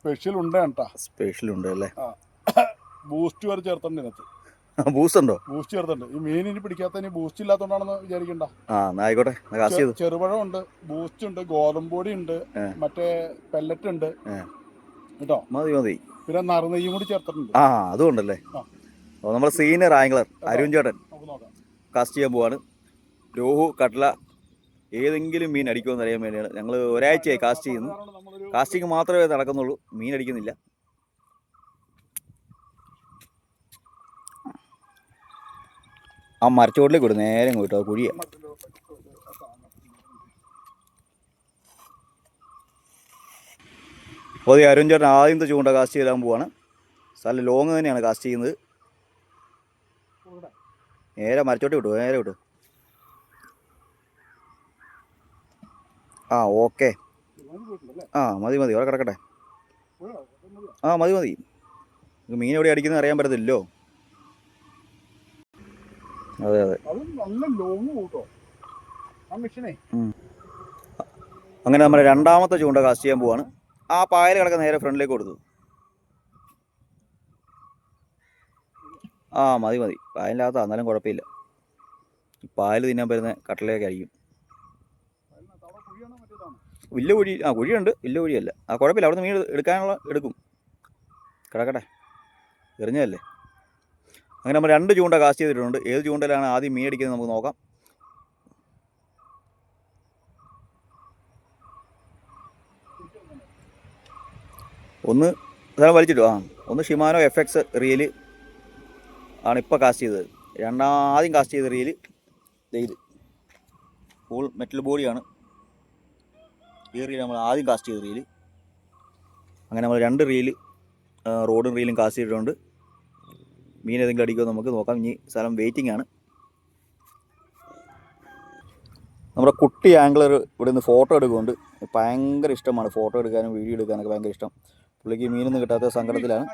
Special ഉണ്ട് special ഉണ്ട് അല്ലേ? ബൂസ്റ്റ് വരെ ചേർത്തുണ്ട് ഇതിനകത്ത്. ബൂസ്റ്റ് ഉണ്ടോ? ബൂസ്റ്റ് ചേർത്തുണ്ട്. ഈ മീൻ ഇനി പിടിക്കാത്ത ബൂസ്റ്റ് ഇല്ലാത്തതുകൊണ്ടാണെന്ന് വിചാരിക്കണ്ട. ആയിക്കോട്ടെ. ചെറുപഴം ഉണ്ട്, ബൂസ്റ്റ് ഉണ്ട്, ഗോതമ്പൊടി ഉണ്ട്, മറ്റേ പെല്ലറ്റ് ഉണ്ട് കേട്ടോ. മതി മതി. പിന്നെ നറുനെയ്യും കൂടി ചേർത്തിട്ടുണ്ട്. അതും ഉണ്ടല്ലേ. നമ്മുടെ സീനിയർ ആംഗ്ലർ അരുൺ ചേട്ടൻ കാസ്റ്റ് ചെയ്യാൻ പോവാണ്. രോഹു, കട്ല ഏതെങ്കിലും മീൻ അടിക്കുമെന്ന് അറിയാൻ വേണ്ടിയാണ് ഞങ്ങൾ ഒരാഴ്ചയായി കാസ്റ്റ് ചെയ്യുന്നു. കാസ്റ്റിംഗ് മാത്രമേ നടക്കുന്നുള്ളൂ, മീൻ അടിക്കുന്നില്ല. ആ മരച്ചോട്ടിലേക്ക് വിടും, നേരെ പോയിട്ട് അത് കുഴിയ. അപ്പോൾ അരുൺ ചേട്ടൻ ആദ്യത്തെ ചൂണ്ട കാസ്റ്റ് ചെയ്താൻ പോവാണ്. സ്ഥലം ലോങ് തന്നെയാണ് കാസ്റ്റ് ചെയ്യുന്നത്. നേരെ മരച്ചോട്ടി വിട്ടു, നേരെ വിട്ടു. ഓക്കെ. മതി മതി, അവിടെ കിടക്കട്ടെ. മതി മതി. മീൻ എവിടെ അടിക്കുന്നത് അറിയാൻ പറ്റത്തില്ലല്ലോ. അതെ അതെ. അങ്ങനെ നമ്മുടെ രണ്ടാമത്തെ ചൂണ്ട കാസ്റ്റ് ചെയ്യാൻ പോവാണ്. ആ പായൽ കിടക്കുന്ന നേരെ ഫ്രണ്ടിലേക്ക് കൊടുത്തു. മതി മതി. പായലിനകത്താ, എന്നാലും കുഴപ്പമില്ല. പായൽ തിന്നാൻ പറ്റുന്ന കട്ടലയൊക്കെ ആയിരിക്കും. വലിയ കുഴി, കുഴിയുണ്ട്, വലിയ കുഴിയല്ല. കുഴപ്പമില്ല, അവിടുന്ന് മീൻ എടുക്കാനുള്ള എടുക്കും. കിടക്കട്ടെ, എറിഞ്ഞതല്ലേ. അങ്ങനെ നമ്മൾ 2 ചൂണ്ട കാസ്റ്റ് ചെയ്തിട്ടുണ്ട്. ഏത് ചൂണ്ടയിലാണ് ആദ്യം മീൻ അടിക്കുന്നത് നമുക്ക് നോക്കാം. ഒന്ന് വലിച്ചിട്ടു. ഒന്ന് ഷിമാനോ FX റീല് ആണ് ഇപ്പോൾ കാസ്റ്റ് ചെയ്തത്. ആദ്യം കാസ്റ്റ് ചെയ്ത റീല് ഇത് ഫുൾ മെറ്റൽ ബോഡിയാണ്. ഈ റീൽ നമ്മൾ ആദ്യം കാസ്റ്റ് ചെയ്ത റീല്. അങ്ങനെ നമ്മൾ 2 റീല് റോഡും റീലും കാസ്റ്റ് ചെയ്തിട്ടുണ്ട്. മീൻ ഏതെങ്കിലും അടിക്കുമോ നമുക്ക് നോക്കാം. ഇനി സ്ഥലം വെയിറ്റിംഗ് ആണ്. നമ്മുടെ കുട്ടി ആംഗ്ലർ ഇവിടെ നിന്ന് ഫോട്ടോ എടുക്കുന്നുണ്ട്. ഭയങ്കര ഇഷ്ടമാണ് ഫോട്ടോ എടുക്കാനും വീഡിയോ എടുക്കാനൊക്കെ ഭയങ്കര ഇഷ്ടം. പുള്ളിക്ക് മീനൊന്നും കിട്ടാത്ത സങ്കടത്തിലാണ്.